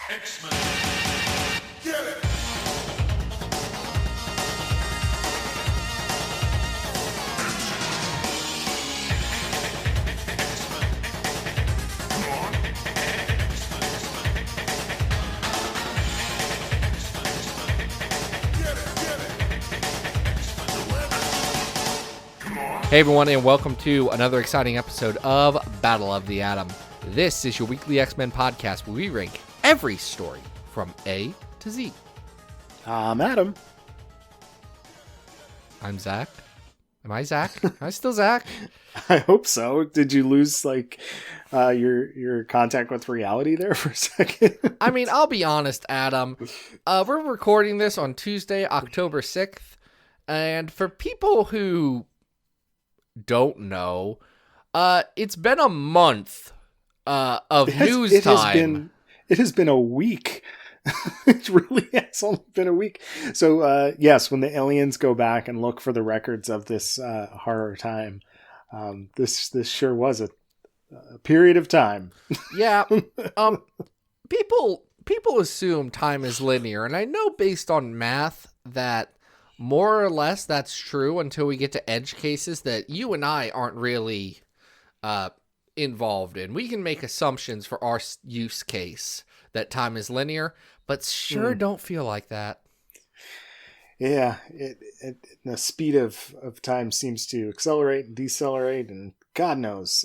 X-Men. Get it! Hey everyone, and welcome to another exciting episode of Battle of the Atom. This is your weekly X-Men podcast where we rank every story from A to Z. I'm Adam. I'm Zach. Am I Zach? Am I still Zach? I hope so. Did you lose your contact with reality there for a second? I mean, I'll be honest, Adam. We're recording this on Tuesday, October 6th, and for people who don't know, it's been a month of news time. It has been a week. It really has only been a week. So yes, when the aliens go back and look for the records of this horror time, this sure was a period of time. Yeah. People assume time is linear, and I know based on math that more or less that's true until we get to edge cases that you and I aren't really involved in. We can make assumptions for our use case that time is linear, but sure don't feel like that. Yeah, the speed of time seems to accelerate and decelerate, and God knows.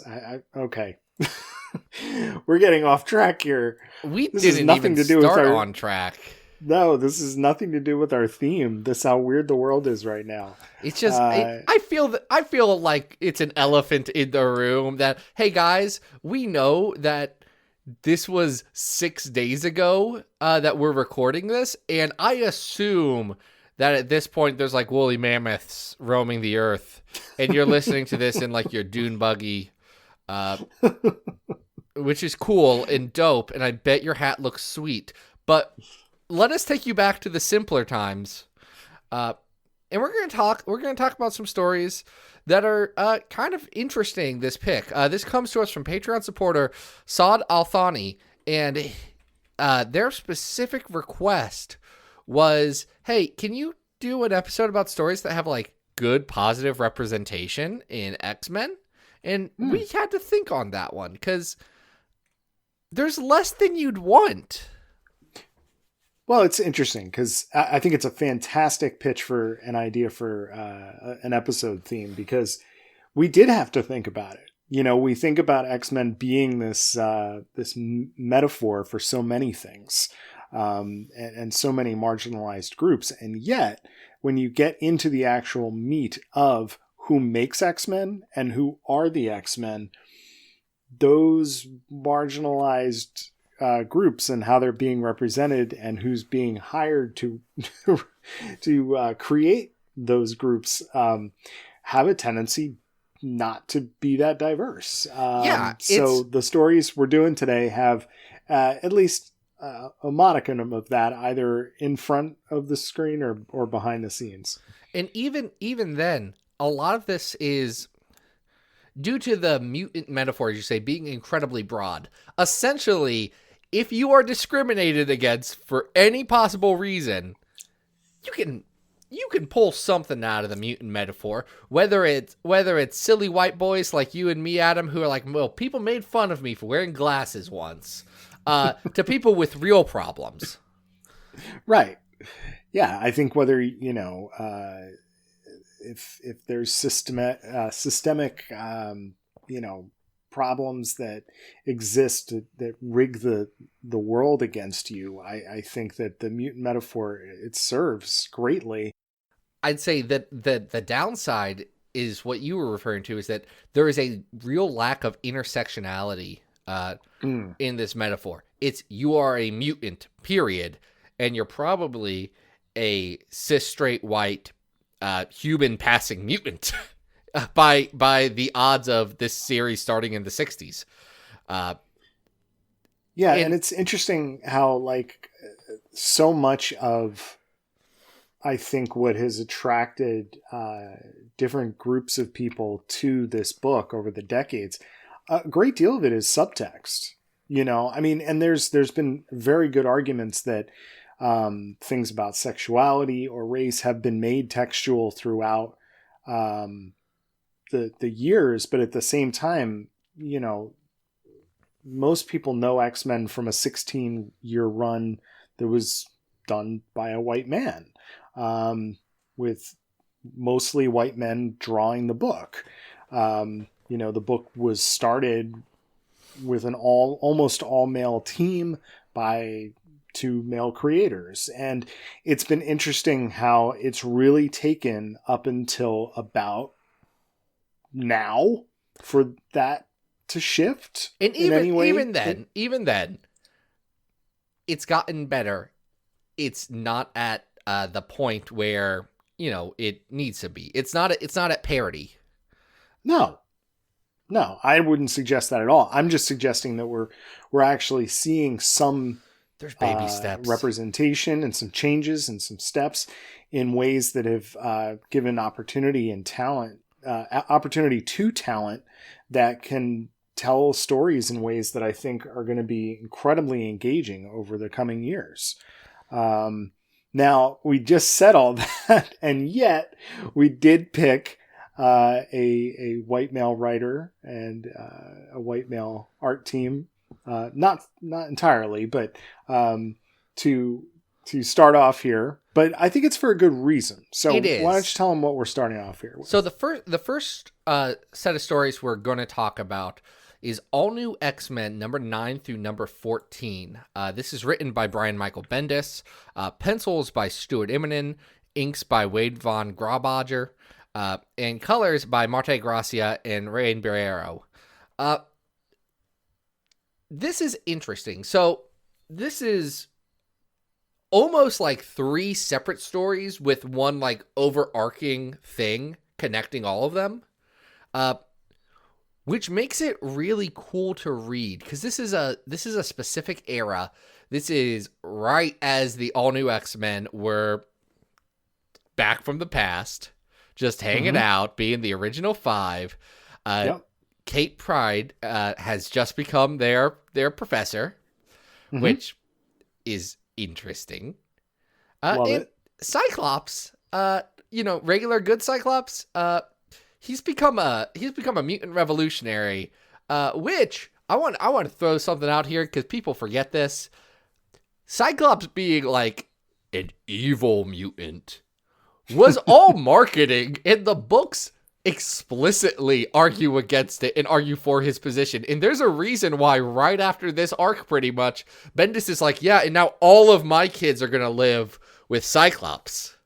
Okay. We're getting off track here. This has nothing to do with our on track. No, this has nothing to do with our theme. This is how weird the world is right now. It's just I feel like it's an elephant in the room that, hey guys, we know that this was 6 days ago that we're recording this, and I assume that at this point there's like woolly mammoths roaming the earth, and you're listening to this in like your dune buggy, which is cool and dope, and I bet your hat looks sweet, but let us take you back to the simpler times, and we're going to talk about some stories that are kind of interesting. This pick, this comes to us from Patreon supporter Saad Al-Thani, and their specific request was, "Hey, can you do an episode about stories that have like good, positive representation in X-Men?" And we had to think on that one because there's less than you'd want. Well, it's interesting because I think it's a fantastic pitch for an idea for an episode theme, because we did have to think about it. You know, we think about X-Men being this metaphor for so many things and so many marginalized groups. And yet, when you get into the actual meat of who makes X-Men and who are the X-Men, those marginalized groups and how they're being represented and who's being hired to create those groups have a tendency not to be that diverse. So the stories we're doing today have at least a modicum of that, either in front of the screen or behind the scenes. And even then, a lot of this is due to the mutant metaphor, as you say, being incredibly broad. Essentially, if you are discriminated against for any possible reason, you can pull something out of the mutant metaphor. Whether it's silly white boys like you and me, Adam, who are like, well, people made fun of me for wearing glasses once, to people with real problems. Right. Yeah, I think whether if there's systemic problems that exist that rig the world against you, I think that the mutant metaphor, it serves greatly. I'd say that the downside is what you were referring to, is that there is a real lack of intersectionality in this metaphor. It's you are a mutant, period, and you're probably a cis straight white human passing mutant. By the odds of this series starting in the 60s. And it's interesting how so much of, I think, what has attracted different groups of people to this book over the decades, a great deal of it is subtext. You know, I mean, and there's been very good arguments that things about sexuality or race have been made textual throughout the years, but at the same time, you know, most people know X-Men from a 16-year run that was done by a white man, with mostly white men drawing the book. You know, the book was started with an almost all male team by 2 male creators. And it's been interesting how it's really taken up until about now for that to shift. And even then, it's gotten better. It's not at the point where, you know, it needs to be. It's not at parity. No, I wouldn't suggest that at all. I'm just suggesting that we're actually seeing some there's baby steps, representation, and some changes and some steps in ways that have given opportunity and talent, opportunity to talent that can tell stories in ways that I think are going to be incredibly engaging over the coming years. Now, we just said all that, and yet we did pick a white male writer and a white male art team. Not entirely, but to start off here. But I think it's for a good reason. So it is. Why don't you tell them what we're starting off here with? So the first set of stories we're going to talk about is All New X-Men number 9 through number 14. This is written by Brian Michael Bendis, pencils by Stuart Immonen, inks by Wade Von Graubacher, and colors by Marte Gracia and Rain Barrero. This is interesting. So this is almost like 3 separate stories with one like overarching thing connecting all of them. Which makes it really cool to read, because this is a specific era. This is right as the All New X-Men were back from the past, just hanging out, being the original 5. Yep. Kate Pryde has just become their professor, which is interesting. Love it. Cyclops, regular good Cyclops, he's become a mutant revolutionary, which I want to throw something out here because people forget this. Cyclops being like an evil mutant was all marketing, and the books explicitly argue against it and argue for his position. And there's a reason why right after this arc, pretty much, Bendis is like, yeah, and now all of my kids are going to live with Cyclops.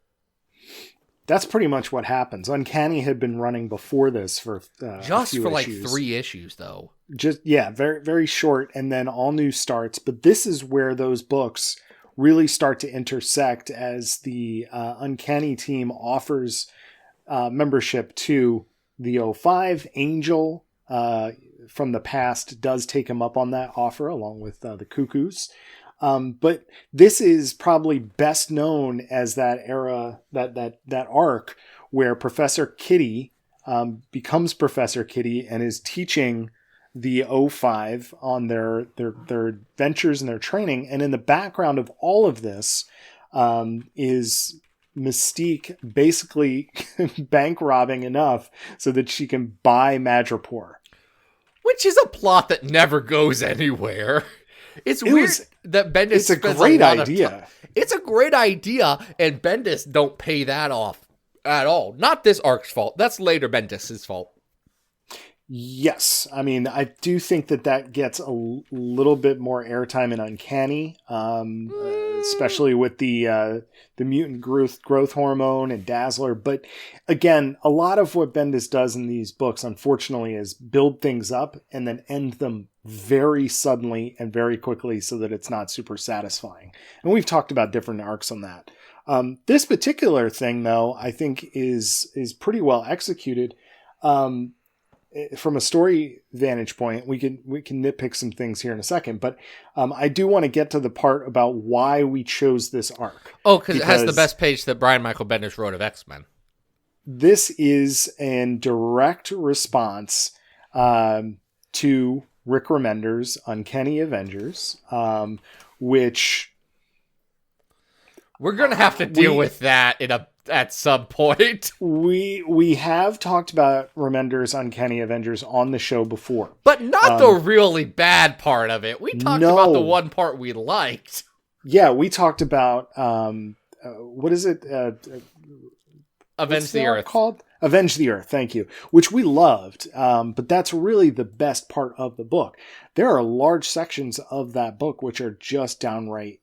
That's pretty much what happens. Uncanny had been running before this for just a few for like issues. 3 issues, though. Very, very short, and then All New starts. But this is where those books really start to intersect as the Uncanny team offers membership to the 05. Angel from the past does take him up on that offer, along with the Cuckoos. But this is probably best known as that era, that arc where Professor Kitty becomes Professor Kitty and is teaching the 05 on their adventures and their training. And in the background of all of this is Mystique basically bank robbing enough so that she can buy Madripoor. Which is a plot that never goes anywhere. It's weird that Bendis. It's a great idea. It's a great idea, and Bendis don't pay that off at all. Not this arc's fault. That's later Bendis's fault. Yes, I mean, I do think that gets a little bit more airtime in Uncanny, especially with the mutant growth hormone and Dazzler. But again, a lot of what Bendis does in these books, unfortunately, is build things up and then end them very suddenly and very quickly so that it's not super satisfying. And we've talked about different arcs on that. This particular thing, though, I think is pretty well executed. From a story vantage point, we can nitpick some things here in a second, but I do want to get to the part about why we chose this arc. Oh, because it has the best page that Brian Michael Bendis wrote of X-Men. This is in direct response to Rick Remender's Uncanny Avengers, which we're going to have to deal with that at some point. We have talked about Remender's Uncanny Avengers on the show before. But not the really bad part of it. We talked about the one part we liked. Yeah, we talked about, what is it? Avenge the Earth. Called? Avenge the Earth, thank you. Which we loved, but that's really the best part of the book. There are large sections of that book which are just downright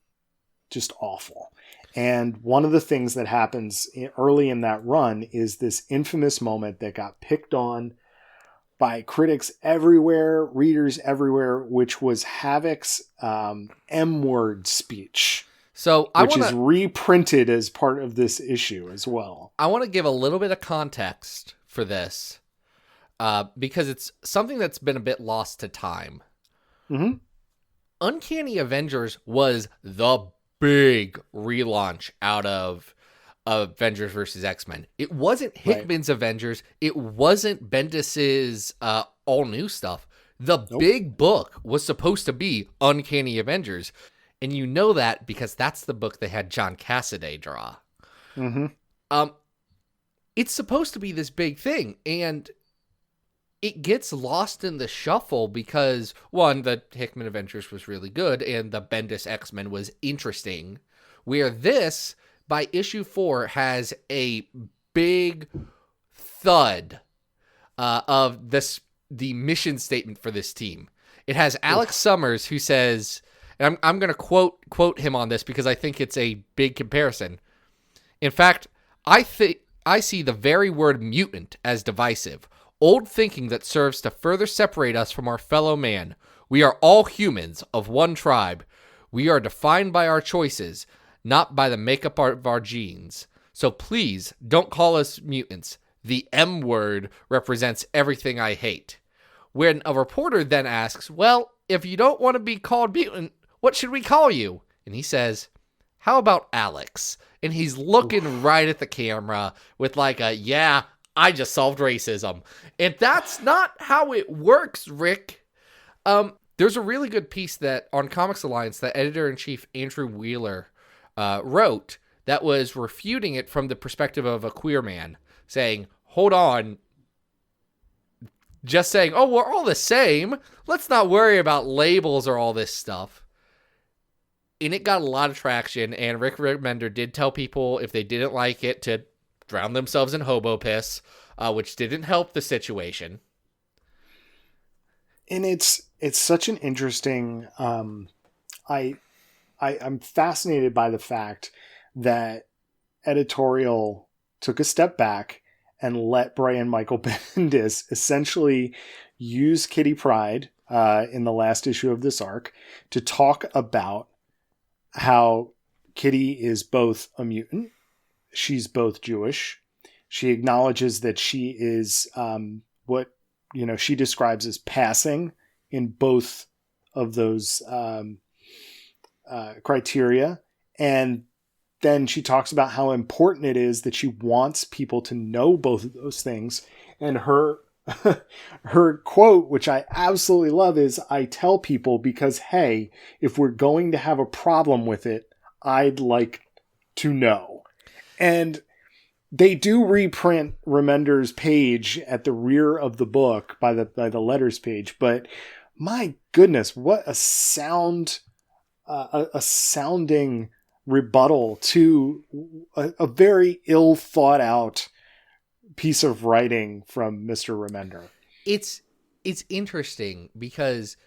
just awful. And one of the things that happens early in that run is this infamous moment that got picked on by critics everywhere, readers everywhere, which was Havoc's M-word speech. So which is reprinted as part of this issue as well. I want to give a little bit of context for this because it's something that's been a bit lost to time. Mm-hmm. Uncanny Avengers was the big relaunch out of Avengers versus X-Men. It wasn't Hickman's Avengers. It wasn't Bendis's all new stuff. The big book was supposed to be Uncanny Avengers. And you know that because that's the book they had John Cassaday draw. Mm-hmm. It's supposed to be this big thing, and it gets lost in the shuffle because, one, the Hickman Avengers was really good, and the Bendis X-Men was interesting, where this, by issue 4, has a big thud of the mission statement for this team. It has Alex Summers, who says... And I'm going to quote him on this because I think it's a big comparison. In fact, I see the very word mutant as divisive, old thinking that serves to further separate us from our fellow man. We are all humans of one tribe. We are defined by our choices, not by the makeup of our genes. So please don't call us mutants. The M word represents everything I hate. When a reporter then asks, well, if you don't want to be called mutant, what should we call you? And he says, how about Alex? And he's looking right at the camera with like yeah, I just solved racism. And that's not how it works, Rick. There's a really good piece that on Comics Alliance that editor-in-chief Andrew Wheeler wrote that was refuting it from the perspective of a queer man, saying, hold on, just saying, oh, we're all the same. Let's not worry about labels or all this stuff. And it got a lot of traction, and Rick Remender did tell people if they didn't like it to drown themselves in hobo piss, which didn't help the situation. And it's such an interesting... I'm fascinated by the fact that editorial took a step back and let Brian Michael Bendis essentially use Kitty Pryde in the last issue of this arc to talk about how Kitty is both a mutant, she's both Jewish, she acknowledges that she is what she describes as passing in both of those criteria, and then she talks about how important it is that she wants people to know both of those things, and her quote, which I absolutely love, is, I tell people because, hey, if we're going to have a problem with it, I'd like to know. And they do reprint Remender's page at the rear of the book by the letters page, but my goodness, what a sounding rebuttal to a very ill thought out piece of writing from Mr. Remender. It's interesting because,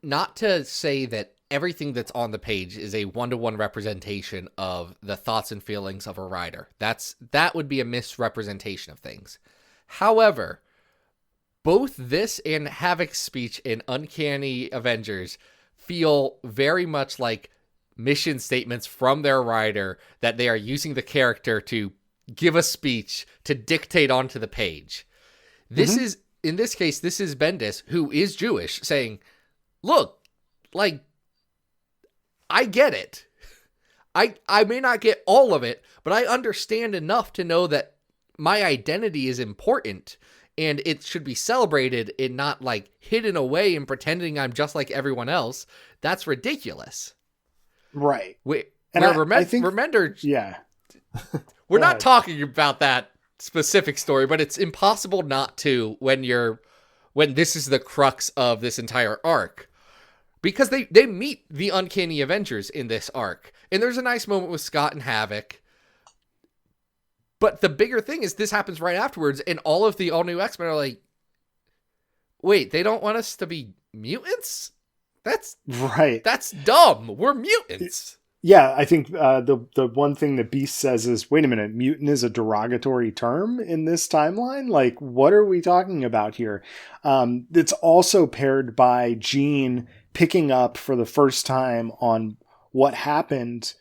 not to say that everything that's on the page is a one-to-one representation of the thoughts and feelings of a writer. That would be a misrepresentation of things. However, both this and Havoc's speech in Uncanny Avengers feel very much like mission statements from their writer that they are using the character to give a speech to dictate onto the page. This is, in this case, this is Bendis, who is Jewish, saying, look, like, I get it. I may not get all of it, but I understand enough to know that my identity is important. and it should be celebrated and not like hidden away and pretending I'm just like everyone else. That's ridiculous. Right. I think Remender, yeah. We're not talking about that specific story, but it's impossible not to when this is the crux of this entire arc. Because they meet the Uncanny Avengers in this arc. And there's a nice moment with Scott and Havoc. But the bigger thing is this happens right afterwards, and all of the all-new X-Men are like, wait, they don't want us to be mutants? That's dumb. We're mutants. Yeah, I think the one thing that Beast says is, wait a minute, mutant is a derogatory term in this timeline? Like, what are we talking about here? It's also paired by Jean picking up for the first time on what happened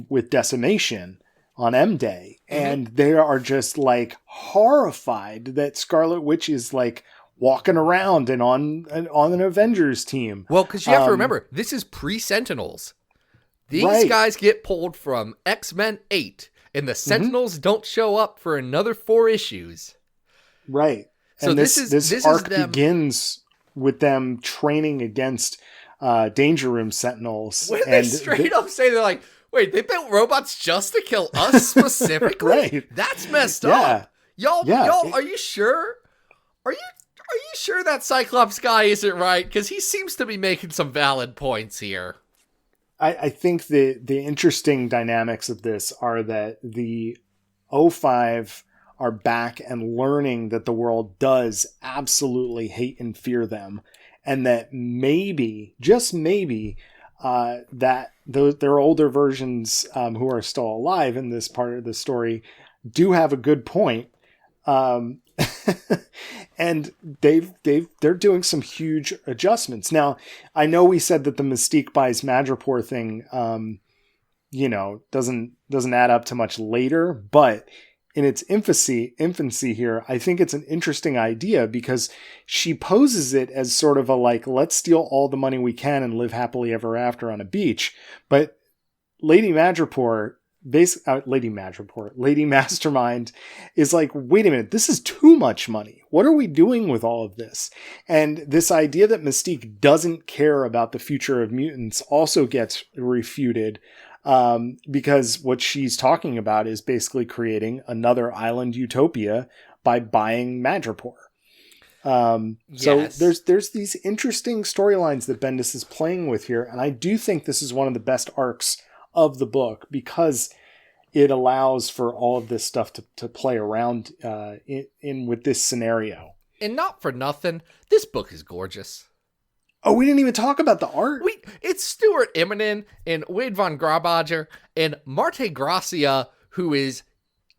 with Decimation on M-Day. Mm-hmm. And they are just like horrified that Scarlet Witch is like walking around and on an Avengers team. Well, because you have to remember, this is pre-Sentinels. These guys get pulled from X-Men 8, and the Sentinels don't show up for another 4 issues. Right. So and this arc begins with them training against Danger Room Sentinels. When they straight up say, they're like, wait, they built robots just to kill us specifically? Right. That's messed up. Y'all, are you sure? Are you sure that Cyclops guy isn't right? Because he seems to be making some valid points here. I think the interesting dynamics of this are that the O5 are back and learning that the world does absolutely hate and fear them. And that maybe, just maybe, that their older versions who are still alive in this part of the story do have a good point. And they're doing some huge adjustments. Now, I know we said that the Mystique buys Madripoor thing, doesn't add up to much later, but in its infancy here, I think it's an interesting idea because she poses it as sort of a like, let's steal all the money we can and live happily ever after on a beach. But Lady Mastermind is like, wait a minute, this is too much money. What are we doing with all of this? And this idea that Mystique doesn't care about the future of mutants also gets refuted, because what she's talking about is basically creating another island utopia by buying Madripoor. So there's these interesting storylines that Bendis is playing with here. And I do think this is one of the best arcs of the book because it allows for all of this stuff to play around in with this scenario. And not for nothing, this book is gorgeous. Oh, we didn't even talk about the art. It's Stuart Immonen and Wade von Grawbadger and Marte Gracia, who is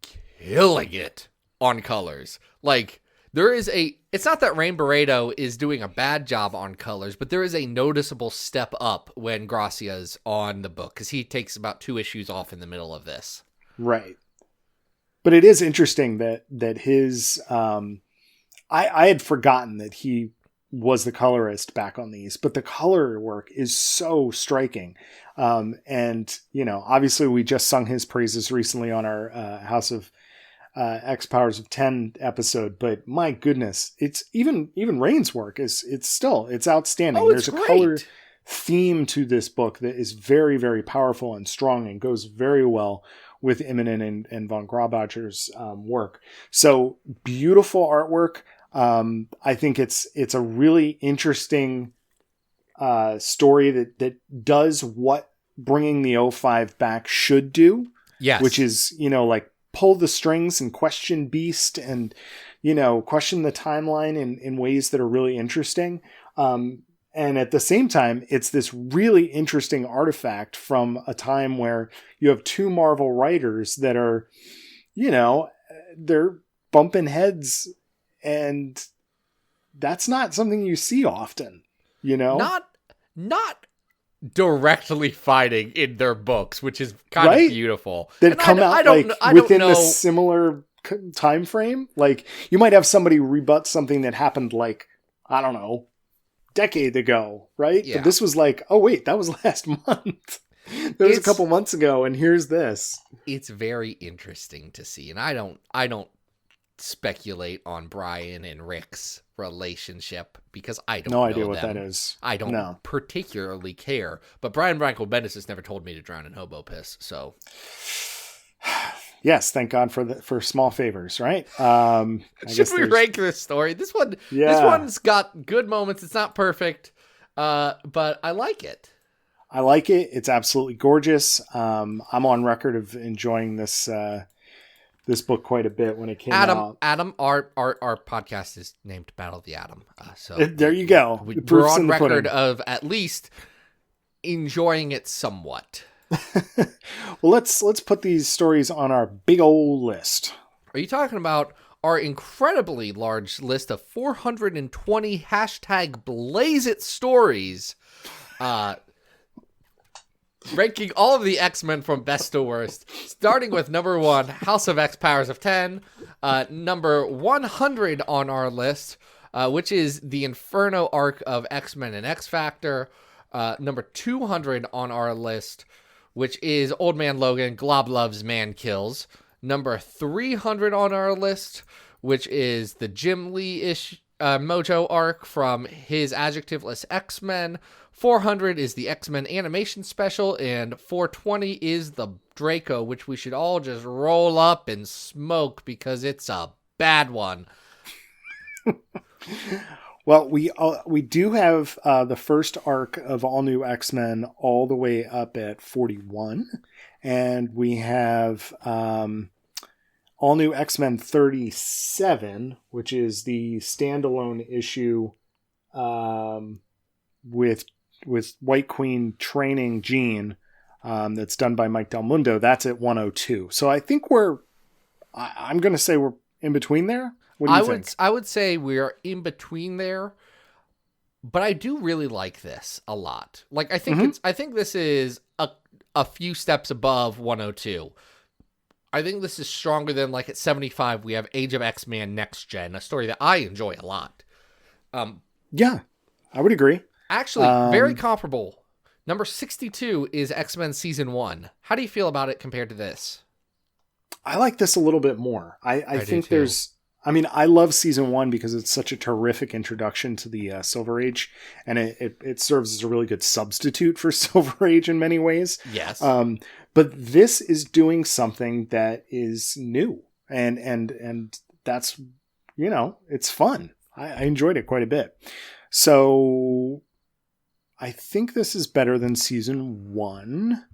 killing it on colors. Like, it's not that Rain Barreto is doing a bad job on colors, but there is a noticeable step up when Gracia's on the book, because he takes about 2 issues off in the middle of this. Right. But it is interesting that his, I had forgotten that he was the colorist back on these, but the color work is so striking. And, obviously we just sung his praises recently on our House of X Powers of 10 episode, but my goodness, it's even Rain's work it's outstanding. Oh, There's a color theme to this book that is very, very powerful and strong and goes very well with Immonen and von Grawbadger's work. So beautiful artwork. I think it's a really interesting story that does what bringing the O5 back should do. Yes. Which is, like pull the strings and question Beast and, question the timeline in ways that are really interesting. And at the same time, it's this really interesting artifact from a time where you have 2 Marvel writers that are, they're bumping heads, and that's not something you see often, Not directly fighting in their books, which is kind of beautiful. That come out within a similar time frame. Like, you might have somebody rebut something that happened decade ago, right? Yeah. But this was like, oh wait, that was last month. That was a couple months ago, and here's this. It's very interesting to see, and I don't speculate on Brian and Rick's relationship because I don't No know idea what them. that is. I don't No. particularly care. But Brian Michael Bendis has never told me to drown in hobo piss, so Yes, thank God for small favors, right? should we rank this story? This one's got good moments. It's not perfect, but I like it. I like it. It's absolutely gorgeous. I'm on record of enjoying this book quite a bit when it came out. Adam, our podcast is named Battle of the Atom. So There you go. We're on record of at least enjoying it somewhat. Well, let's put these stories on our big old list. Are you talking about our incredibly large list of 420 hashtag Blaze It stories? Ranking all of the X-Men from best to worst, starting with number 1, House of X Powers of 10, number 100 on our list, which is the Inferno arc of X-Men and X-Factor, number 200 on our list, which is Old Man Logan, Glob Loves, Man Kills, number 300 on our list, which is the Jim Lee-ish Mojo arc from his Adjectiveless X-Men, 400 is the X-Men animation special, and 420 is the Draco, which we should all just roll up and smoke because it's a bad one. Well, we do have the first arc of All New X-Men all the way up at 41, and we have All New X-Men 37, which is the standalone issue with White Queen training Jean, that's done by Mike Del Mundo. That's at 102. So I think I'm going to say we're in between there. What do you think? I would say we're in between there, but I do really like this a lot. Like I think I think this is a few steps above 102. I think this is stronger than like at 75 we have Age of X-Man Next Gen, a story that I enjoy a lot. Yeah, I would agree. Actually, very comparable. Number 62 is X-Men Season 1. How do you feel about it compared to this? I like this a little bit more. I think too. I love Season 1 because it's such a terrific introduction to the Silver Age, and it serves as a really good substitute for Silver Age in many ways. Yes. But this is doing something that is new, and that's, it's fun. I enjoyed it quite a bit. So I think this is better than Season 1.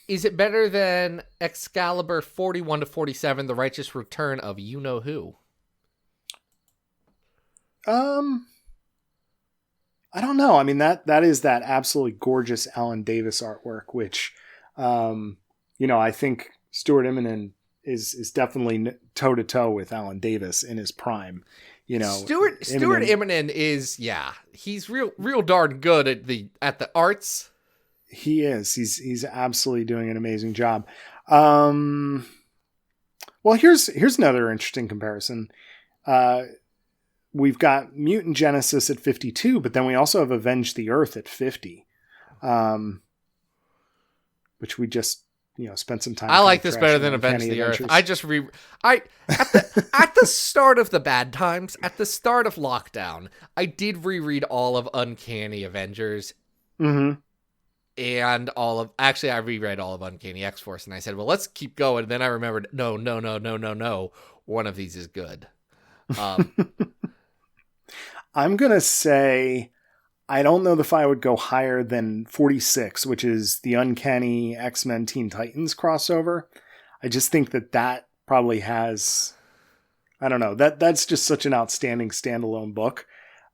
Is it better than Excalibur 41 to 47, The Righteous Return of You-Know-Who? I don't know. I mean, that is that absolutely gorgeous Alan Davis artwork, which, I think Stuart Immonen is definitely toe to toe with Alan Davis in his prime. Stuart Immonen is, he's real darn good at the arts. He is. He's absolutely doing an amazing job. Well, here's another interesting comparison. We've got Mutant Genesis at 52, but then we also have Avenge the Earth at 50, which we just spent some time. I like this better than Avenge the Earth. I just at the start of the bad times, at the start of lockdown, I did reread all of Uncanny Avengers. Mm-hmm. And I reread all of Uncanny X-Force, and I said, well, let's keep going. And then I remembered, no. One of these is good. I'm going to say, I don't know if I would go higher than 46, which is the Uncanny X-Men Teen Titans crossover. I just think that probably has, I don't know, that's just such an outstanding standalone book.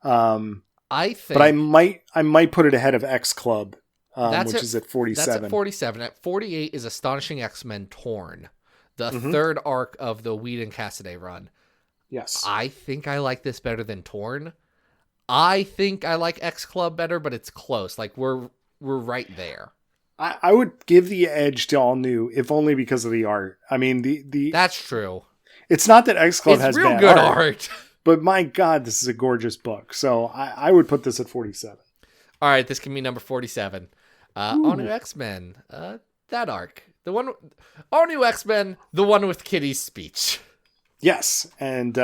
I think, but I might put it ahead of X Club. Which is at 47. That's at 47. At 48 is Astonishing X-Men Torn, the third arc of the Whedon Cassaday run. Yes. I think I like this better than Torn. I think I like X Club better, but it's close. Like we're right there. I would give the edge to All New, if only because of the art. I mean, the that's true. It's not that X Club has real bad good art, but my God, this is a gorgeous book. So I would put this at 47. All right, this can be number 47. All New X-Men, that arc. The one, All New X-Men, the one with Kitty's speech. Yes, and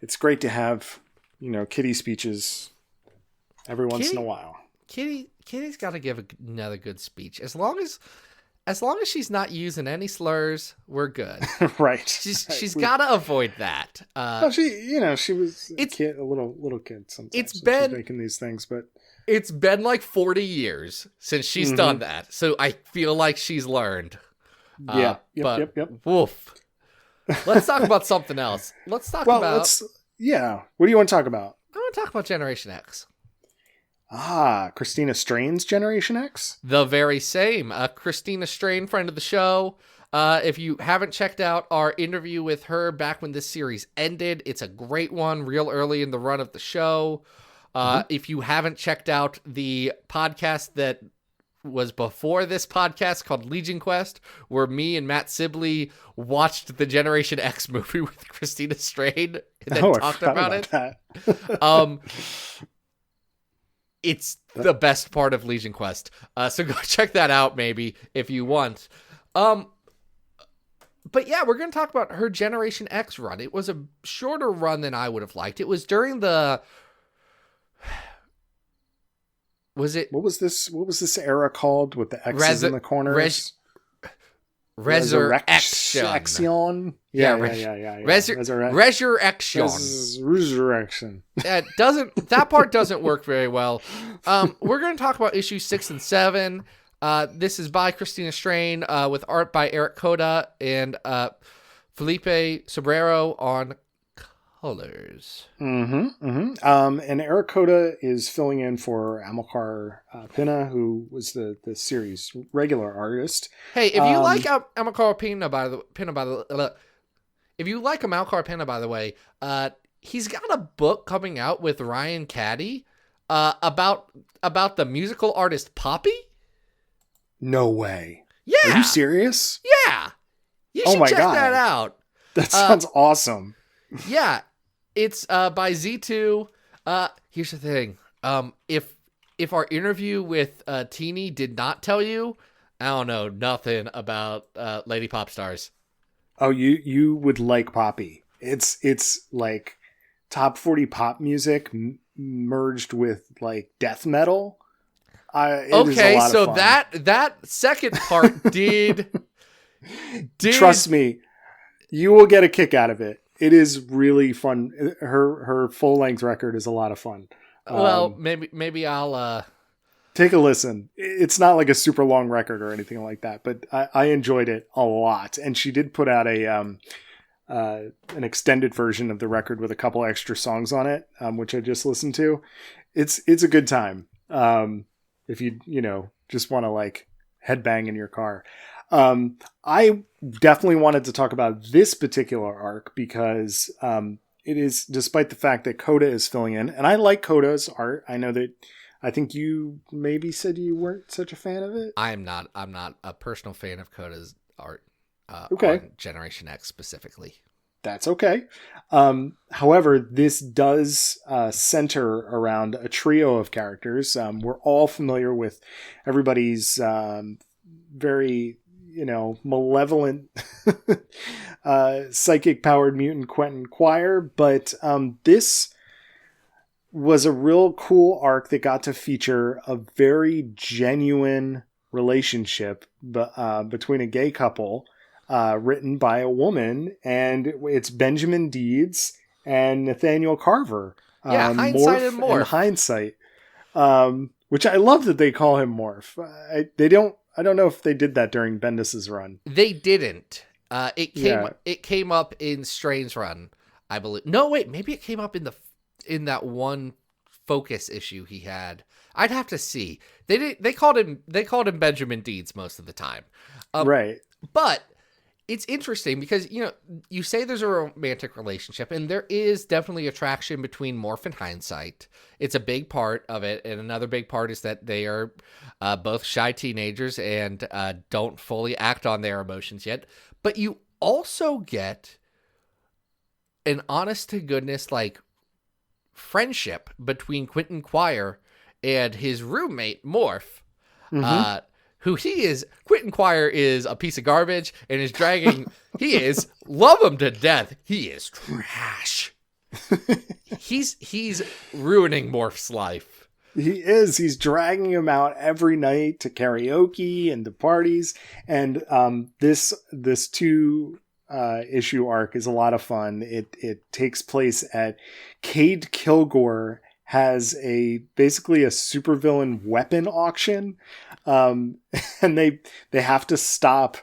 it's great to have, kitty speeches every once in a while. Kitty's got to give another good speech. As long as she's not using any slurs, we're good. Right. She's got to avoid that. She was a little kid sometimes. It's been making these things, but it's been like 40 years since she's done that. So I feel like she's learned. Yep. Woof. Let's talk about something else. Let's talk about. What do you want to talk about? I want to talk about Generation X. Christina Strain's Generation X? The very same. Christina Strain, friend of the show. If you haven't checked out our interview with her back when this series ended, it's a great one, real early in the run of the show. If you haven't checked out the podcast that was before this podcast called Legion Quest, where me and Matt Sibley watched the Generation X movie with Christina Strain and then talked about it. It's the best part of Legion Quest. So go check that out maybe if you want. But yeah, we're going to talk about her Generation X run. It was a shorter run than I would have liked. It was during the... What was this era called with the X's in the corners? Resurrection. Yeah. Resurrection. That part doesn't work very well. We're going to talk about issues 6 and 7. This is by Christina Strain with art by Eric Koda and Felipe Sobrero on colors. And Eric Koda is filling in for Amilcar Pinna, who was the series regular artist. Hey, if you like Amilcar Pinna, by the way, he's got a book coming out with Ryan Caddy about the musical artist Poppy. No way. Yeah. Are you serious? Yeah. You should check that out. That sounds awesome. Yeah. It's by Z2. Here's the thing. If our interview with Teeny did not tell you, I don't know nothing about Lady Pop Stars. Oh, you would like Poppy. It's like top 40 pop music merged with like death metal. Okay, so that second part did trust me, you will get a kick out of it. It is really fun. Her full length record is a lot of fun. Well, maybe I'll take a listen. It's not like a super long record or anything like that, but I enjoyed it a lot. And she did put out an extended version of the record with a couple extra songs on it, which I just listened to. It's a good time. If you just want to like headbang in your car. I definitely wanted to talk about this particular arc because it is, despite the fact that Koda is filling in, and I like Koda's art. I think you maybe said you weren't such a fan of it. I'm not a personal fan of Koda's art. Okay. On Generation X specifically. That's okay. However, this does center around a trio of characters. We're all familiar with everybody's very, malevolent psychic powered mutant Quentin Quire, but this was a real cool arc that got to feature a very genuine relationship between a gay couple. Written by a woman, and it's Benjamin Deeds and Nathaniel Carver. Hindsight and Morph. And Hindsight, which I love that they call him Morph. I don't know if they did that during Bendis's run. They didn't. It came up in Strain's run, I believe. No, wait, maybe it came up in that one Focus issue he had. I'd have to see. They called him Benjamin Deeds most of the time. Right. But it's interesting because, you say there's a romantic relationship, and there is definitely attraction between Morph and Hindsight. It's a big part of it, and another big part is that they are both shy teenagers and don't fully act on their emotions yet. But you also get an honest-to-goodness, like, friendship between Quentin Quire and his roommate, Morph, Quentin Quire is a piece of garbage and is dragging, love him to death. He is trash. He's ruining Morph's life. He is. He's dragging him out every night to karaoke and to parties. And this two issue arc is a lot of fun. It takes place at Cade Kilgore has basically a supervillain weapon auction. And they have to stop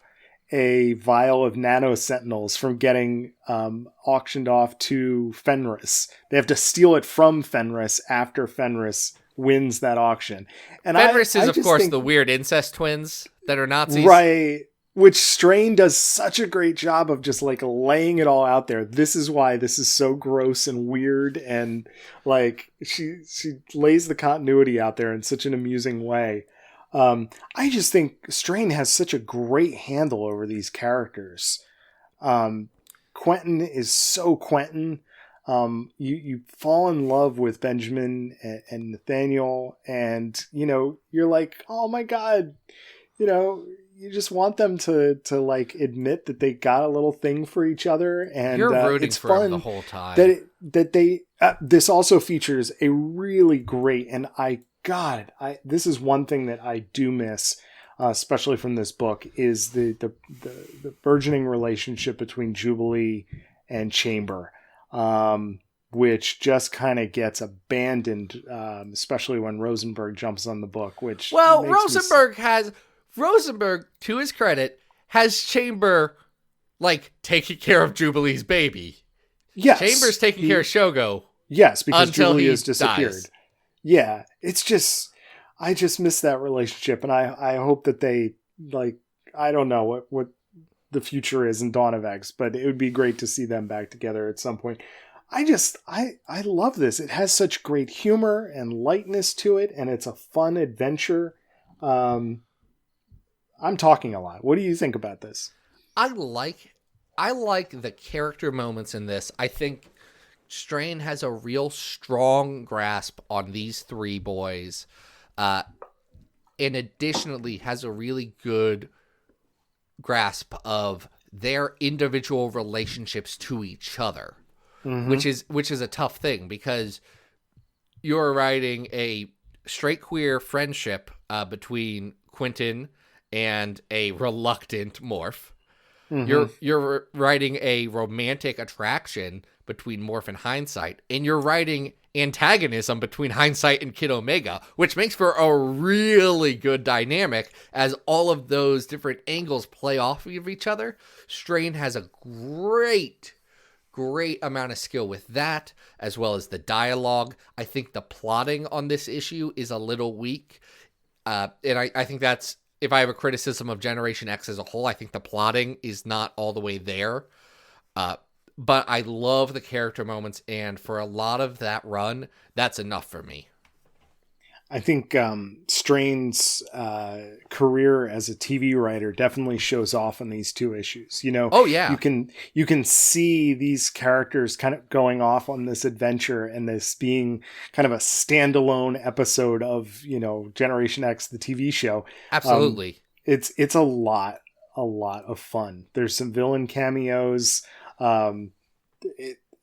a vial of nano sentinels from getting auctioned off to Fenris. They have to steal it from Fenris after Fenris wins that auction. And Fenris is, of course, the weird incest twins that are Nazis. Right. Which Strain does such a great job of just like laying it all out there. This is why this is so gross and weird. And like she lays the continuity out there in such an amusing way. I just think Strain has such a great handle over these characters. Quentin is so Quentin. You fall in love with Benjamin and Nathaniel, and you're like, oh my god, you just want them to like admit that they got a little thing for each other, and you're rooting it's for fun them the whole time. This also features a really great, and this is one thing that I do miss, especially from this book, is the burgeoning relationship between Jubilee and Chamber, which just kind of gets abandoned, especially when Rosenberg jumps on the book. Rosenberg, to his credit, has Chamber like taking care of Jubilee's baby. Yes, Chamber's taking care of Shogo. Yes, because Jubilee has disappeared. Dies. Yeah, it's just, I just miss that relationship, and I hope that they, like, I don't know what the future is in Dawn of X, but it would be great to see them back together at some point. I love this. It has such great humor and lightness to it, and it's a fun adventure. I'm talking a lot. What do you think about this? I like the character moments in this. I think Strain has a real strong grasp on these three boys, and additionally has a really good grasp of their individual relationships to each other, which is a tough thing because you're writing a straight queer friendship between Quentin and a reluctant Morph. You're writing a romantic attraction between Morph and Hindsight, and you're writing antagonism between Hindsight and Kid Omega, which makes for a really good dynamic as all of those different angles play off of each other. Strain has a great amount of skill with that, as well as the dialogue. I think the plotting on this issue is a little weak, and I think that's, if I have a criticism of Generation X as a whole, I think the plotting is not all the way there. But I love the character moments, and for a lot of that run, that's enough for me. I think Strain's career as a TV writer definitely shows off on these two issues. Oh yeah, you can see these characters kind of going off on this adventure, and this being kind of a standalone episode of Generation X, the TV show. Absolutely, it's a lot of fun. There's some villain cameos. I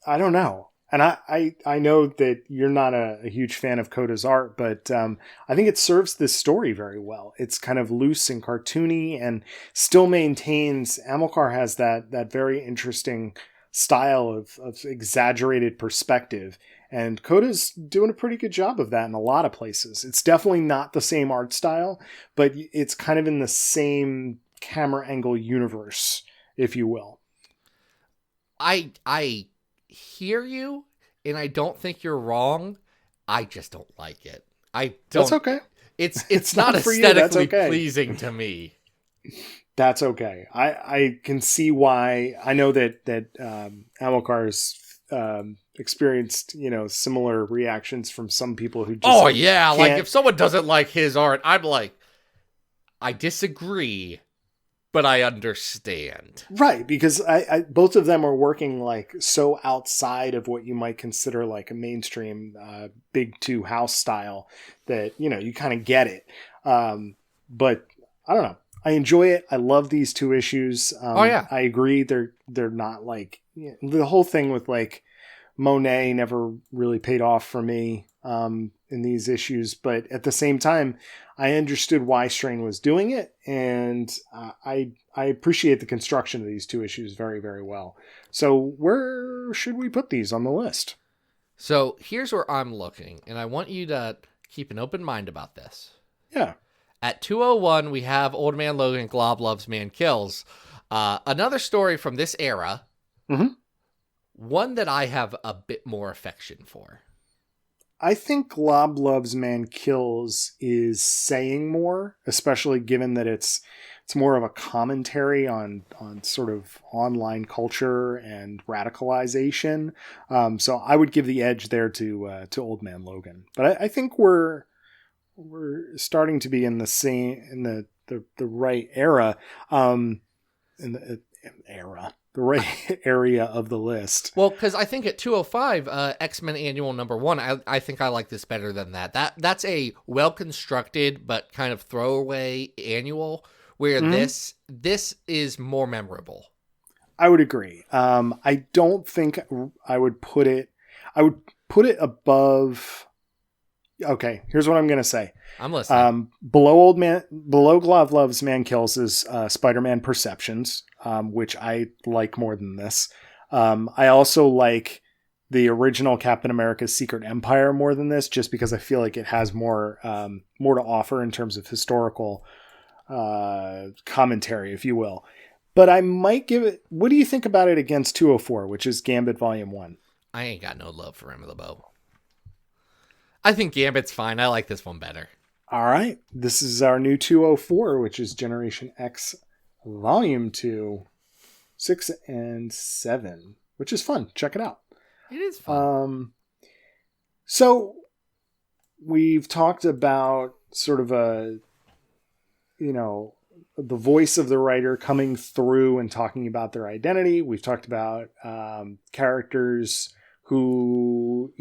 don't know. And I know that you're not a huge fan of Coda's art, but I think it serves this story very well. It's kind of loose and cartoony and still maintains, Amilcar has that very interesting style of exaggerated perspective. And Coda's doing a pretty good job of that in a lot of places. It's definitely not the same art style, but it's kind of in the same camera angle universe, if you will. I hear you, and I don't think you're wrong. I just don't like it. I don't. That's okay. It's not aesthetically pleasing to me. That's okay. I can see why. I know that Amilcar's experienced similar reactions from some people who just like if someone doesn't like his art, I'm like, I disagree, but I understand. Right, because I both of them are working like so outside of what you might consider like a mainstream big two house style that you kind of get it. But I don't know. I enjoy it. I love these 2 issues. Oh, yeah. I agree. They're not like the whole thing with like Monet never really paid off for me in these issues, but at the same time, I understood why Strain was doing it, and I appreciate the construction of these 2 issues very, very well. So where should we put these on the list? So here's where I'm looking, and I want you to keep an open mind about this. Yeah. At 201, we have Old Man Logan, Glob Loves, Man Kills. Another story from this era. Mm-hmm. One that I have a bit more affection for. I think Glob Loves Man Kills is saying more, especially given that it's more of a commentary on sort of online culture and radicalization. So I would give the edge there to Old Man Logan. But I think we're starting to be in the right era, the right area of the list. Well, because I think at 205, X-Men Annual #1, I think I like this better than that. That's a well-constructed but kind of throwaway annual, where this is more memorable. I would agree. I don't think I would put it above. Okay, here's what I'm going to say. I'm listening. Below Glob Loves Man Kills is Spider-Man Perceptions, which I like more than this. I also like the original Captain America's Secret Empire more than this, just because I feel like it has more to offer in terms of historical commentary, if you will. But I might give it. What do you think about it against 204, which is Gambit Volume 1? I ain't got no love for Emma LeBeau. I think Gambit's fine. I like this one better. All right. This is our new 204, which is Generation X Volume 2, 6 and 7, which is fun. Check it out. It is fun. So we've talked about sort of the voice of the writer coming through and talking about their identity. We've talked about characters who,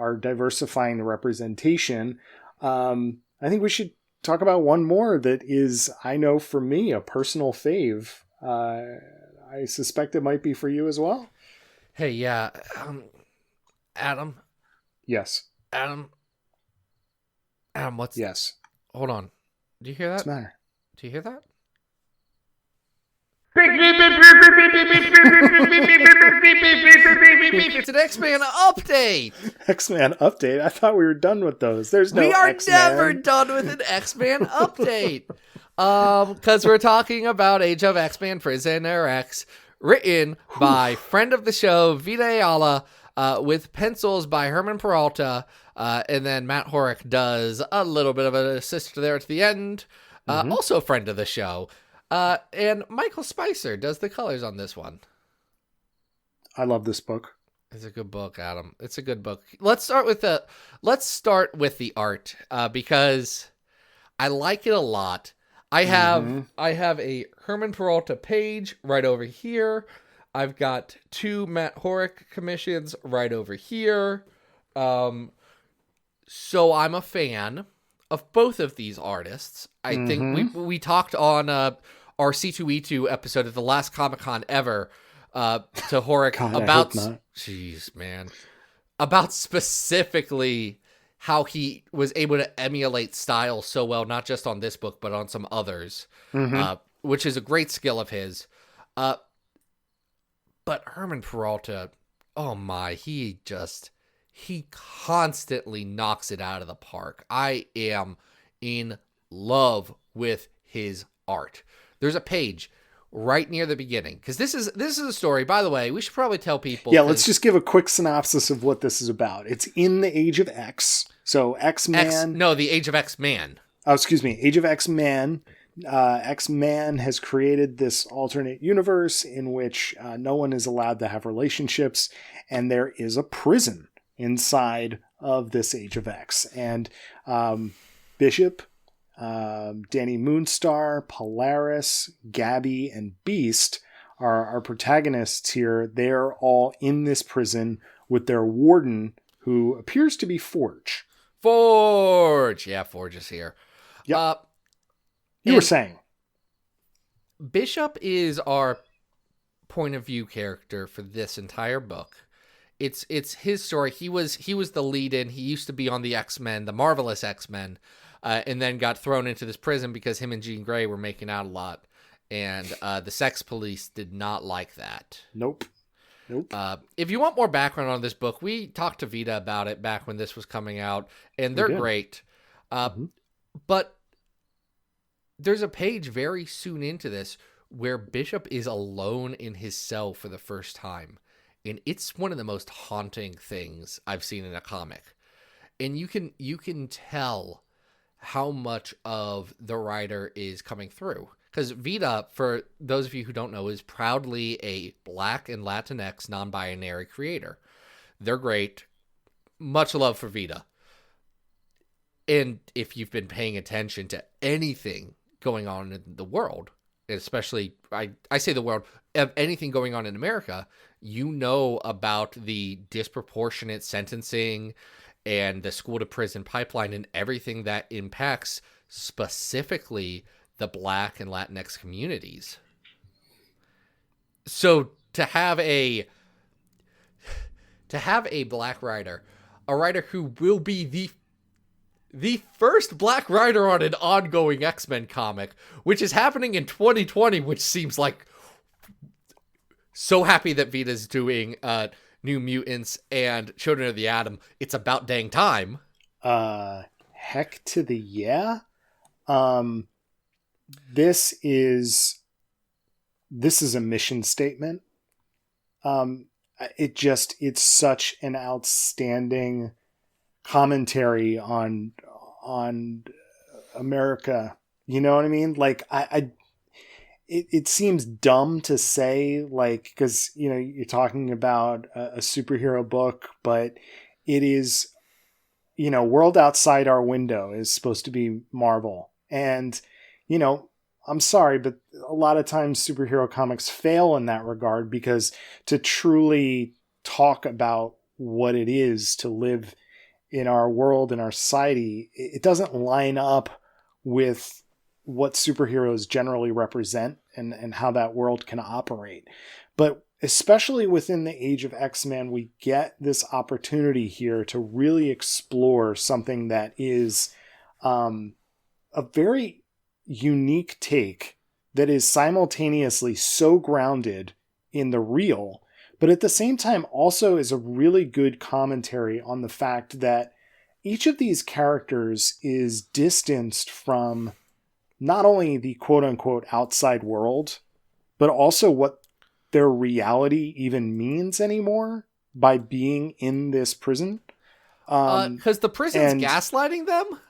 are diversifying the representation. I think we should talk about one more that is, I know for me, a personal fave. I suspect it might be for you as well. Hey, yeah. Adam? Yes. Adam, what's... Yes. Hold on. Do you hear that? What's the matter? Do you hear that? It's an X-Men update. X-Men update? I thought we were done with those. There's no We are X-Men. never done with an X-Men update. Because we're talking about Age of X-Men Prisoner X, written by friend of the show, Vita Ayala, with pencils by Herman Peralta, and then Matt Horick does a little bit of an assist there at the end. Also a friend of the show. And Michael Spicer does the colors on this one. I love this book. It's a good book, Adam. It's a good book. Let's start with the art, because I like it a lot. I have a Herman Peralta page right over here. I've got 2 Matt Horick commissions right over here. So I'm a fan of both of these artists. I think we talked on our C2E2 episode at the last Comic-Con ever to Horick about, jeez, man, about specifically how he was able to emulate style so well, not just on this book, but on some others, which is a great skill of his. But Herman Peralta, oh my, he constantly knocks it out of the park. I am in love with his art. There's a page right near the beginning, because this is a story, by the way, we should probably tell people. Yeah, let's just give a quick synopsis of what this is about. It's in the Age of X. So X-Man. The Age of X-Man. Oh, excuse me. Age of X-Man. X-Man has created this alternate universe in which no one is allowed to have relationships, and there is a prison inside of this Age of X. And Bishop, Danny Moonstar, Polaris, Gabby, and Beast are our protagonists here. They're all in this prison with their warden, who appears to be Forge. Forge! Yeah, Forge is here. Yep. You were saying. Bishop is our point of view character for this entire book. It's his story. He was the lead in. He used to be on the X-Men, the Marvelous X-Men, and then got thrown into this prison because him and Jean Grey were making out a lot, and the sex police did not like that. Nope. If you want more background on this book, we talked to Vita about it back when this was coming out, and they're great. But there's a page very soon into this where Bishop is alone in his cell for the first time. And it's one of the most haunting things I've seen in a comic. And you can tell how much of the writer is coming through. Because Vita, for those of you who don't know, is proudly a Black and Latinx non-binary creator. They're great. Much love for Vita. And if you've been paying attention to anything going on in the world, especially, I say the world, of anything going on in America, you know about the disproportionate sentencing and the school to prison pipeline and everything that impacts specifically the Black and Latinx communities. So to have a Black writer, a writer who will be the first Black writer on an ongoing X-Men comic, which is happening in 2020, which seems like so happy that Vita's doing New Mutants and Children of the Atom. It's about dang time. Heck to the yeah. This is a mission statement. It's such an outstanding commentary on America. You know what I mean? Like it seems dumb to say, like, because, you know, you're talking about a superhero book, but it is, you know, world outside our window is supposed to be Marvel. And, you know, I'm sorry, but a lot of times superhero comics fail in that regard, because to truly talk about what it is to live in our world, in our society, it doesn't line up with what superheroes generally represent and how that world can operate. But especially within the age of X-Men, we get this opportunity here to really explore something that is a very unique take that is simultaneously so grounded in the real, but at the same time also is a really good commentary on the fact that each of these characters is distanced from not only the quote-unquote outside world, but also what their reality even means anymore by being in this prison. Because the prison's gaslighting them?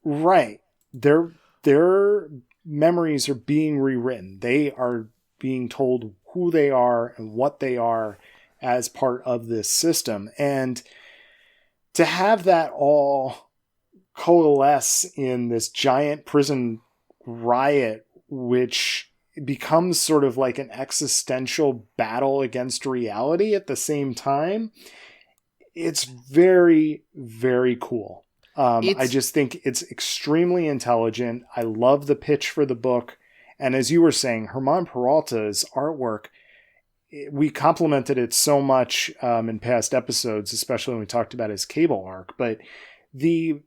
Right. Their memories are being rewritten. They are being told who they are and what they are as part of this system. And to have that all coalesce in this giant prison riot, which becomes sort of like an existential battle against reality at the same time, it's very, very cool. I just think it's extremely intelligent. I love the pitch for the book. And as you were saying, Herman Peralta's artwork, we complimented it so much in past episodes, especially when we talked about his Cable arc. But the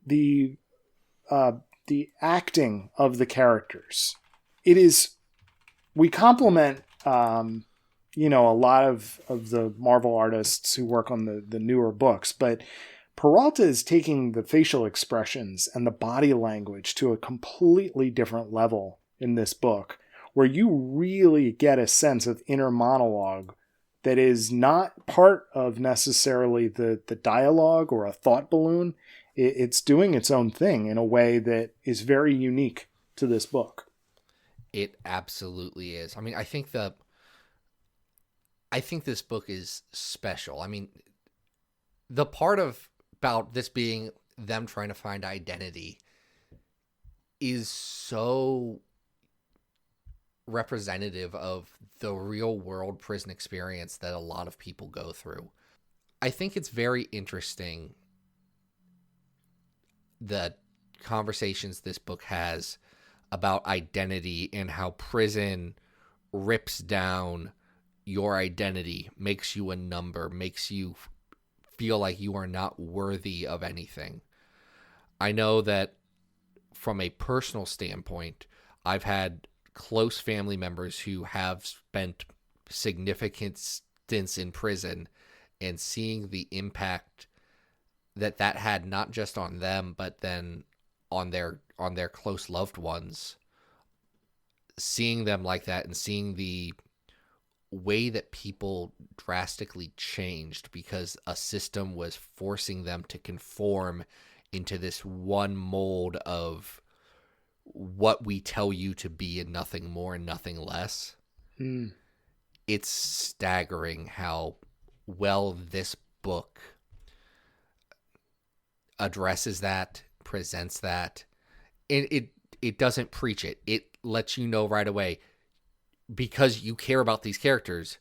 acting of the characters, we compliment a lot of the Marvel artists who work on the newer books, but Peralta is taking the facial expressions and the body language to a completely different level in this book, where you really get a sense of inner monologue that is not part of necessarily the dialogue or a thought balloon. It's doing its own thing in a way that is very unique to this book. It absolutely is. I mean, I think this book is special. I mean, the part about this being them trying to find identity is so representative of the real world prison experience that a lot of people go through. I think it's very interesting the conversations this book has about identity and how prison rips down your identity, makes you a number, makes you feel like you are not worthy of anything. I know that from a personal standpoint, I've had close family members who have spent significant stints in prison, and seeing the impact that had not just on them, but then on their close loved ones, seeing them like that and seeing the way that people drastically changed because a system was forcing them to conform into this one mold of what we tell you to be and nothing more and nothing less. It's staggering how well this book addresses that, presents that, and it doesn't preach it. It lets you know right away, because you care about these characters,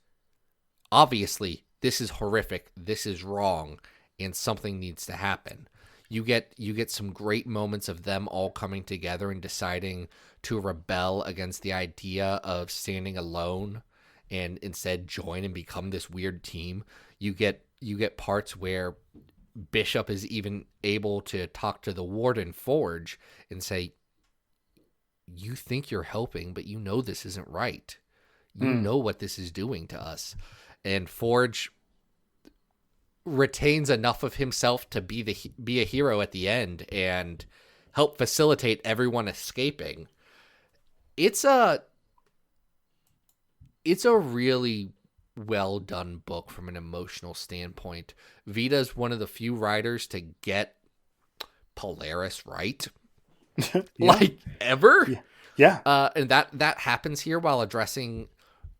obviously this is horrific, this is wrong, and something needs to happen. You get some great moments of them all coming together and deciding to rebel against the idea of standing alone and instead join and become this weird team. You get parts where Bishop is even able to talk to the warden Forge and say, you think you're helping, but you know this isn't right. You know what this is doing to us. And Forge retains enough of himself to be a hero at the end and help facilitate everyone escaping. It's a really well done book from an emotional standpoint. Vita's one of the few writers to get Polaris right. Like ever. Yeah. And that happens here while addressing,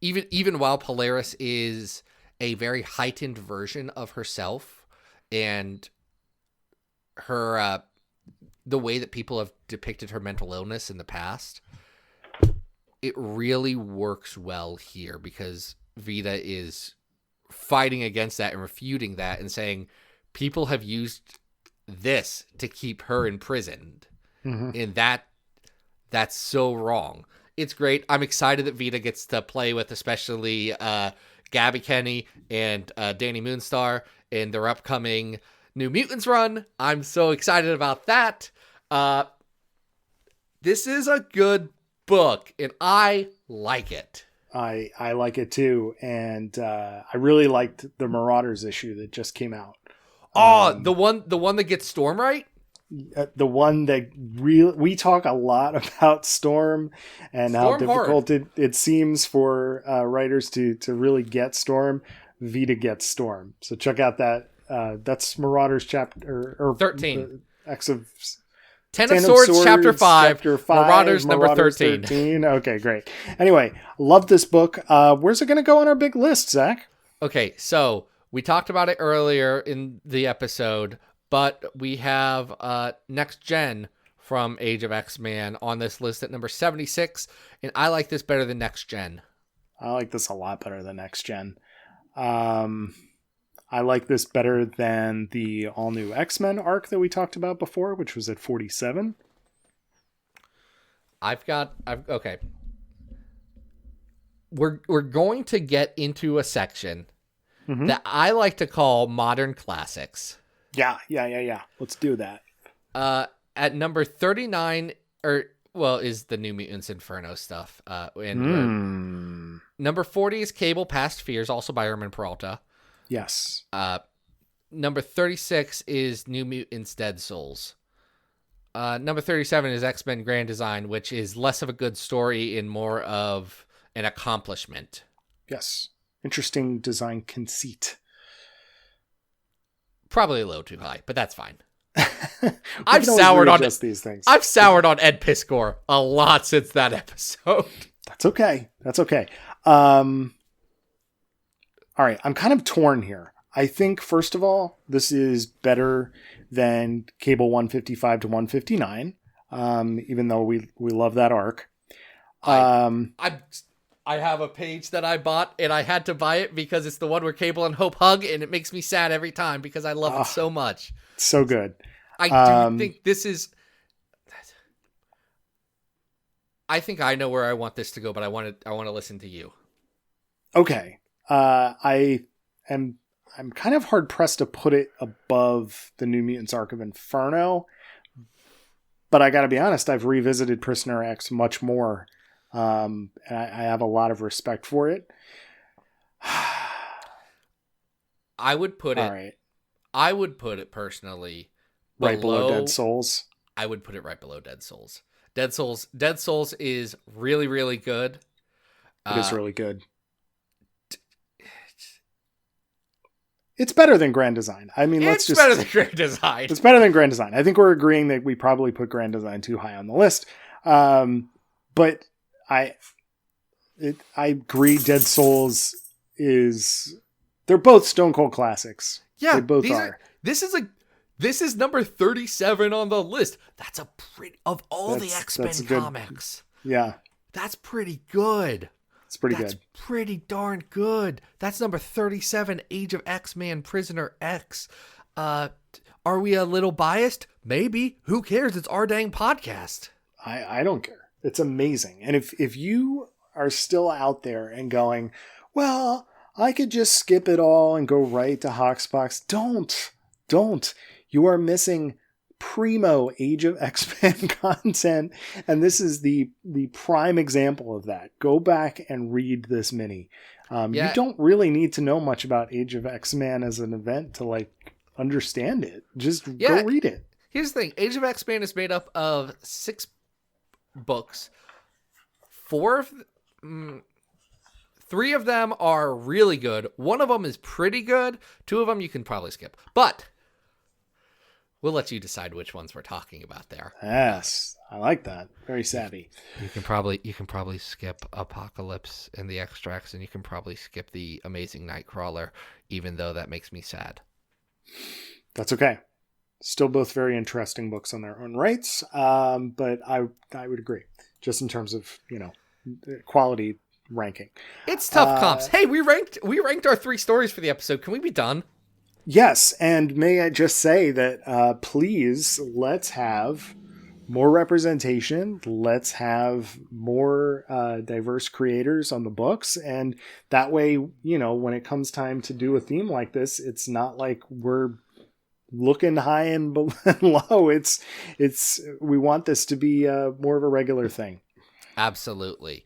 even while Polaris is a very heightened version of herself, and her the way that people have depicted her mental illness in the past, it really works well here because Vita is fighting against that and refuting that and saying people have used this to keep her imprisoned. And that's so wrong. It's great. I'm excited that Vita gets to play with especially Gabby Kenny and Danny Moonstar in their upcoming New Mutants run. I'm so excited about that. This is a good book, and I like it. I like it too, and I really liked the Marauders issue that just came out. The one that gets Storm right? The one that we talk a lot about Storm and how difficult it seems for writers to really get Storm. Vita gets Storm, so check out that. That's Marauders chapter or 13. X of Ten of Swords, chapter 5. Marauders number 13. Okay, great. Anyway, love this book. Where's it going to go on our big list, Zach? Okay, so we talked about it earlier in the episode, but we have Next Gen from Age of X-Man on this list at number 76, and I like this better than Next Gen. I like this a lot better than Next Gen. I like this better than the all-new X-Men arc that we talked about before, which was at 47. Okay. We're going to get into a section that I like to call modern classics. Yeah. Let's do that. At number 39, is the New Mutants Inferno stuff. Number 40 is Cable Past Fears, also by Herman Peralta. Yes. Number 36 is New Mutants Dead Souls. Number 37 is X-Men Grand Design, which is less of a good story and more of an accomplishment. Yes. Interesting design conceit. Probably a little too high, but that's fine. I've soured on these things. I've soured on Ed Piskor a lot since that episode. That's okay. All right, I'm kind of torn here. I think, first of all, this is better than Cable 155 to 159, even though we love that arc. I have a page that I bought, and I had to buy it because it's the one where Cable and Hope hug, and it makes me sad every time because I love it so much. So good. I do think this is... I think I know where I want this to go, but I want to listen to you. Okay. I'm kind of hard pressed to put it above the New Mutants Arc of Inferno, but I got to be honest, I've revisited Prisoner X much more, and I have a lot of respect for it. I would put it. All right. I would put it personally Right below Dead Souls. I would put it right below Dead Souls. Dead Souls is really, really good. It is really good. It's better than Grand Design. I mean, it's better than Grand Design. It's better than Grand Design. I think we're agreeing that we probably put Grand Design too high on the list. But I agree. Dead Souls they're both Stone Cold classics. Yeah, they both are. This is number 37 on the list. That's a pretty of all the X-Men comics. Yeah, that's pretty good. It's pretty good. That's pretty darn good. That's number 37, Age of X-Man Prisoner X. Are we a little biased? Maybe. Who cares? It's our dang podcast. I don't care. It's amazing. And if you are still out there and going, well, I could just skip it all and go right to Hoxpox. Don't. You are missing primo Age of X-Men content, and this is the prime example of that. Go back and read this mini. You don't really need to know much about Age of X-Men as an event to like understand it. Just go read it. Here's the thing. Age of X-Men is made up of 6 books. 3 of them are really good. 1 of them is pretty good. 2 of them you can probably skip. But we'll let you decide which ones we're talking about there. Yes, I like that. Very savvy. You can probably skip Apocalypse and the Extracts, and you can probably skip the Amazing Nightcrawler, even though that makes me sad. That's okay. Still both very interesting books on their own rights, but I would agree, just in terms of quality ranking. It's tough comps. Hey, we ranked our 3 stories for the episode. Can we be done? Yes, and may I just say that please, let's have more representation. Let's have more diverse creators on the books, and that way, when it comes time to do a theme like this, it's not like we're looking high and low. It's we want this to be more of a regular thing. Absolutely.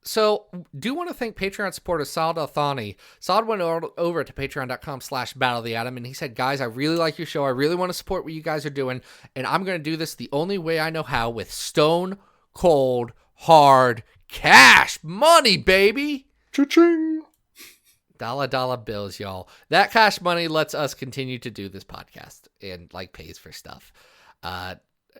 So, do want to thank Patreon supporter Saad Althani. Saad went over to patreon.com/battletheatom, and he said, guys, I really like your show. I really want to support what you guys are doing, and I'm going to do this the only way I know how, with stone cold hard cash money, baby. Cha-ching. Dollar bills, y'all. That cash money lets us continue to do this podcast and pays for stuff.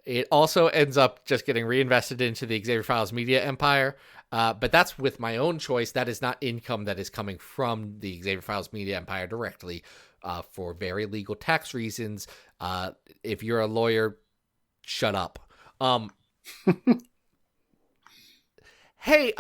It also ends up just getting reinvested into the Xavier Files media empire. But that's with my own choice. That is not income that is coming from the Xavier Files media empire directly for very legal tax reasons. If you're a lawyer, shut up. Hey,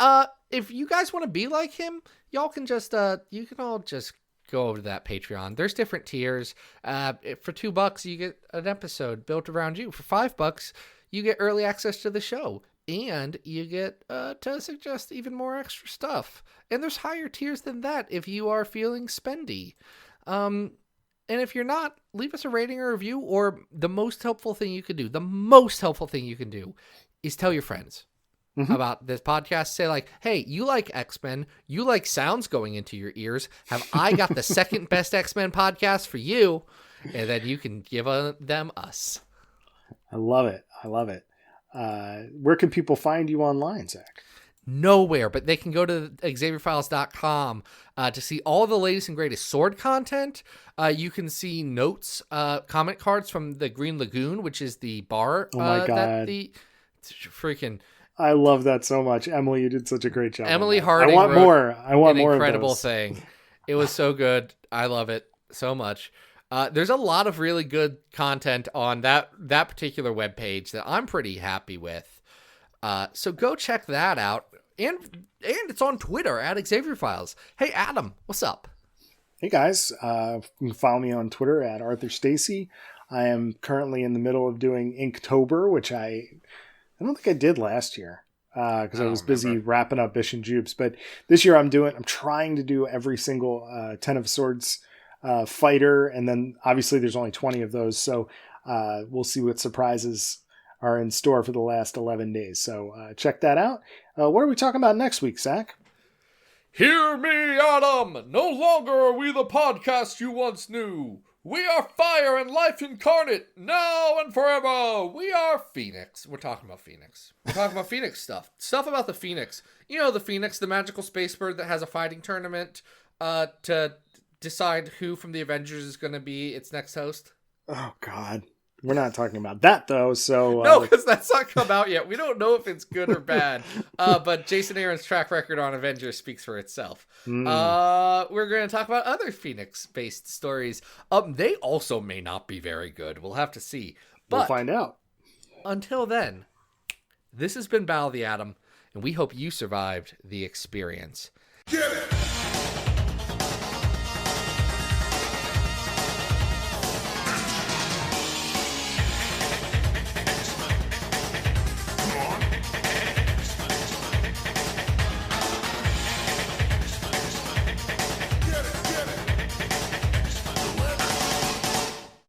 if you guys want to be like him, y'all can just you can all just go over to that Patreon. There's different tiers. For $2, you get an episode built around you. For $5, you get early access to the show. And you get to suggest even more extra stuff. And there's higher tiers than that if you are feeling spendy. And if you're not, leave us a rating or review. Or the most helpful thing you can do, is tell your friends about this podcast. Say hey, you like X-Men. You like sounds going into your ears. Have I got the second best X-Men podcast for you? And then you can give them us. I love it. Where can people find you online, Zach? Nowhere, but they can go to XavierFiles.com to see all the latest and greatest sword content. You can see notes, comment cards from the Green Lagoon, which is the bar. Oh my God. I love that so much. Emily, you did such a great job. Emily Harding. I want more. I want more. Incredible of those. thing. It was so good. I love it so much. There's a lot of really good content on that particular webpage that I'm pretty happy with. So go check that out. And it's on Twitter at Xavier Files. Hey, Adam, what's up? Hey, guys. You can follow me on Twitter at Arthur Stacy. I am currently in the middle of doing Inktober, which I I don't think I did last year because I was busy remember. wrapping up Bish and Jubes. But this year I'm trying to do every single Ten of Swords fighter. And then obviously there's only 20 of those. So we'll see what surprises are in store for the last 11 days. So check that out. What are we talking about next week, Zach? Hear me, Adam! No longer are we the podcast you once knew. We are fire and life incarnate, now and forever. We are Phoenix. We're talking about Phoenix. We're talking about Phoenix stuff. Stuff about the Phoenix. You know the Phoenix, the magical space bird that has a fighting tournament to decide who from the Avengers is going to be its next host. Oh, God. We're not talking about that, though. So no, because that's not come out yet. We don't know if it's good or bad. But Jason Aaron's track record on Avengers speaks for itself. We're going to talk about other Phoenix-based stories. They also may not be very good. We'll have to see. But we'll find out. Until then, this has been Battle of the Atom, and we hope you survived the experience. Get it!